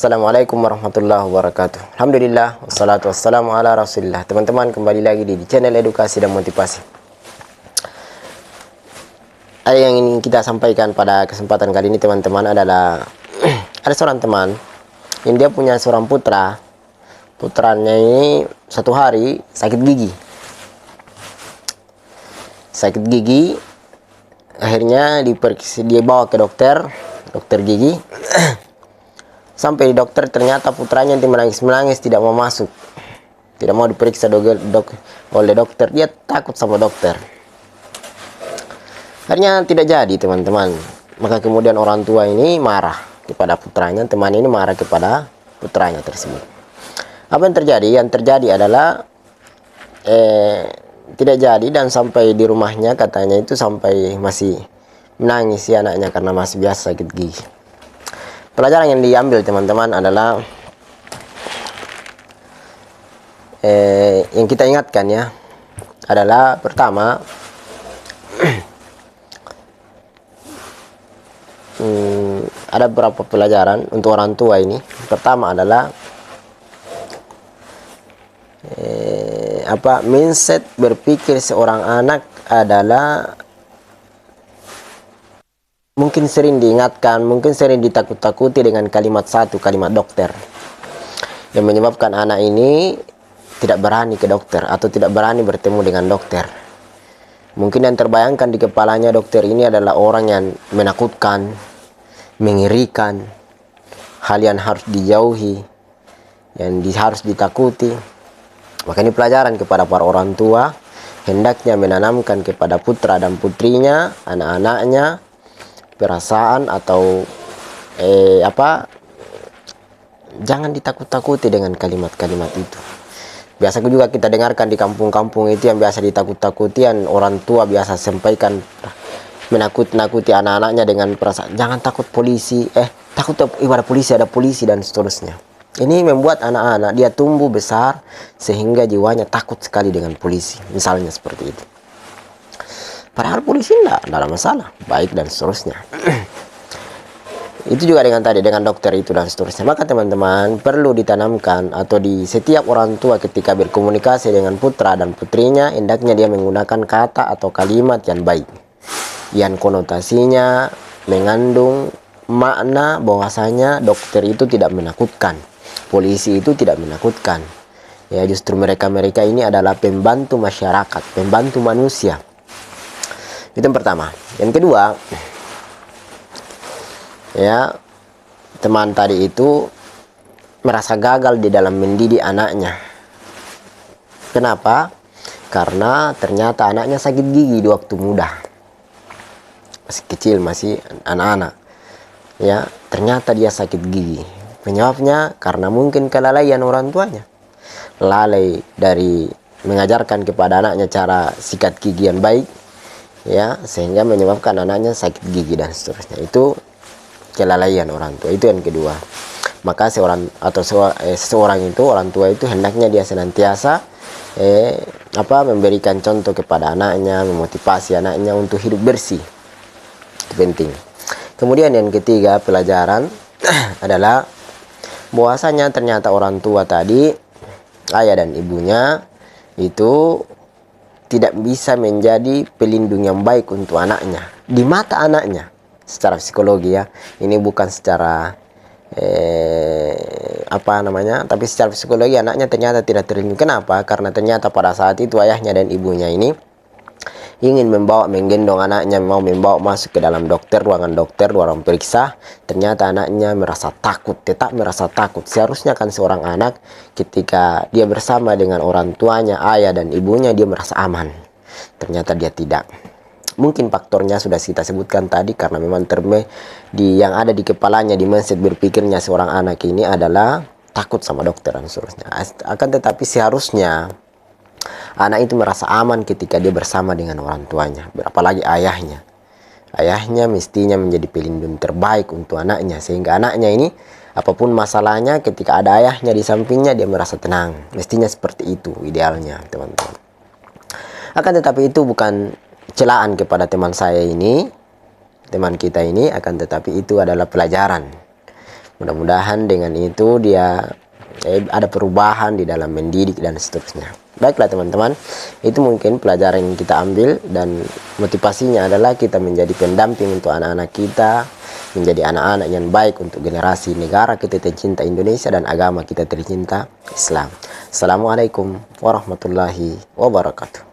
Assalamualaikum warahmatullahi wabarakatuh. Alhamdulillah, wassalatu wassalamu ala rasulillah. Teman-teman, kembali lagi di channel edukasi dan motivasi. Yang ingin kita sampaikan pada kesempatan kali ini teman-teman adalah ada seorang teman yang dia punya seorang putranya ini satu hari sakit gigi. Akhirnya dia bawa ke dokter gigi. Sampai di dokter ternyata putranya yang menangis tidak mau masuk, tidak mau diperiksa oleh dokter. Dia takut sama dokter. Akhirnya tidak jadi teman-teman. Maka kemudian orang tua ini marah kepada putranya, teman ini marah kepada putranya tersebut. Apa yang terjadi? Yang terjadi adalah tidak jadi, dan sampai di rumahnya katanya itu sampai masih menangis si anaknya karena masih biasa sakit gigi. Pelajaran yang diambil teman-teman adalah yang kita ingatkan ya, adalah pertama ada beberapa pelajaran untuk orang tua ini. Pertama adalah mindset berpikir seorang anak adalah mungkin sering diingatkan, mungkin sering ditakut-takuti dengan kalimat dokter, yang menyebabkan anak ini tidak berani ke dokter atau tidak berani bertemu dengan dokter. Mungkin yang terbayangkan di kepalanya dokter ini adalah orang yang menakutkan, mengerikan, hal yang harus dijauhi, yang harus ditakuti. Maka ini pelajaran kepada para orang tua, hendaknya menanamkan kepada putra dan putrinya, anak-anaknya, perasaan atau jangan ditakut-takuti dengan kalimat-kalimat itu. Biasa juga kita dengarkan di kampung-kampung itu yang biasa ditakut-takuti, yang orang tua biasa sampaikan, menakut-nakuti anak-anaknya dengan perasaan jangan takut polisi, takut ibarat polisi, ada polisi dan seterusnya. Ini membuat anak-anak dia tumbuh besar sehingga jiwanya takut sekali dengan polisi, misalnya seperti itu. Padahal polisi tidak ada masalah, baik dan seterusnya. Itu juga dengan dokter itu dan seterusnya. Maka teman-teman perlu ditanamkan atau di setiap orang tua ketika berkomunikasi dengan putra dan putrinya, hendaknya dia menggunakan kata atau kalimat yang baik, yang konotasinya mengandung makna bahwasanya dokter itu tidak menakutkan, polisi itu tidak menakutkan. Ya, justru mereka ini adalah pembantu masyarakat, pembantu manusia. Itu yang pertama. Yang kedua, ya, teman tadi itu merasa gagal di dalam mendidik anaknya. Kenapa? Karena ternyata anaknya sakit gigi di waktu muda, masih kecil, masih anak-anak. Ya, ternyata dia sakit gigi. Penyebabnya karena mungkin kelalaian orang tuanya, lalai dari mengajarkan kepada anaknya cara sikat gigi yang baik, ya, sehingga menyebabkan anaknya sakit gigi dan seterusnya. Itu kelalaian orang tua. Itu yang kedua. Maka seseorang itu, orang tua itu hendaknya dia senantiasa memberikan contoh kepada anaknya, memotivasi anaknya untuk hidup bersih. Itu penting. Kemudian yang ketiga pelajaran adalah bahwasanya ternyata orang tua tadi, ayah dan ibunya itu tidak bisa menjadi pelindung yang baik untuk anaknya di mata anaknya secara psikologi ya. Ini bukan secara tapi secara psikologi anaknya ternyata tidak terlindungi. Kenapa? Karena ternyata pada saat itu ayahnya dan ibunya ini ingin menggendong anaknya, mau membawa masuk ke dalam ruangan periksa. Ternyata anaknya tetap merasa takut. Seharusnya kan seorang anak ketika dia bersama dengan orang tuanya, ayah dan ibunya, dia merasa aman. Ternyata dia tidak. Mungkin faktornya sudah kita sebutkan tadi, karena memang yang ada di kepalanya, di mindset berpikirnya seorang anak ini adalah takut sama dokter dan seterusnya. Akan tetapi seharusnya anak itu merasa aman ketika dia bersama dengan orang tuanya, apalagi ayahnya. Ayahnya mestinya menjadi pelindung terbaik untuk anaknya, sehingga anaknya ini apapun masalahnya ketika ada ayahnya di sampingnya dia merasa tenang. Mestinya seperti itu idealnya, teman-teman. Akan tetapi itu bukan celaan kepada teman kita ini, akan tetapi itu adalah pelajaran Mudah-mudahan dengan itu dia ada perubahan di dalam mendidik dan seterusnya. Baiklah teman-teman, itu mungkin pelajaran yang kita ambil, dan motivasinya adalah kita menjadi pendamping untuk anak-anak kita, menjadi anak-anak yang baik untuk generasi negara kita tercinta Indonesia dan agama kita tercinta Islam. Assalamualaikum warahmatullahi wabarakatuh.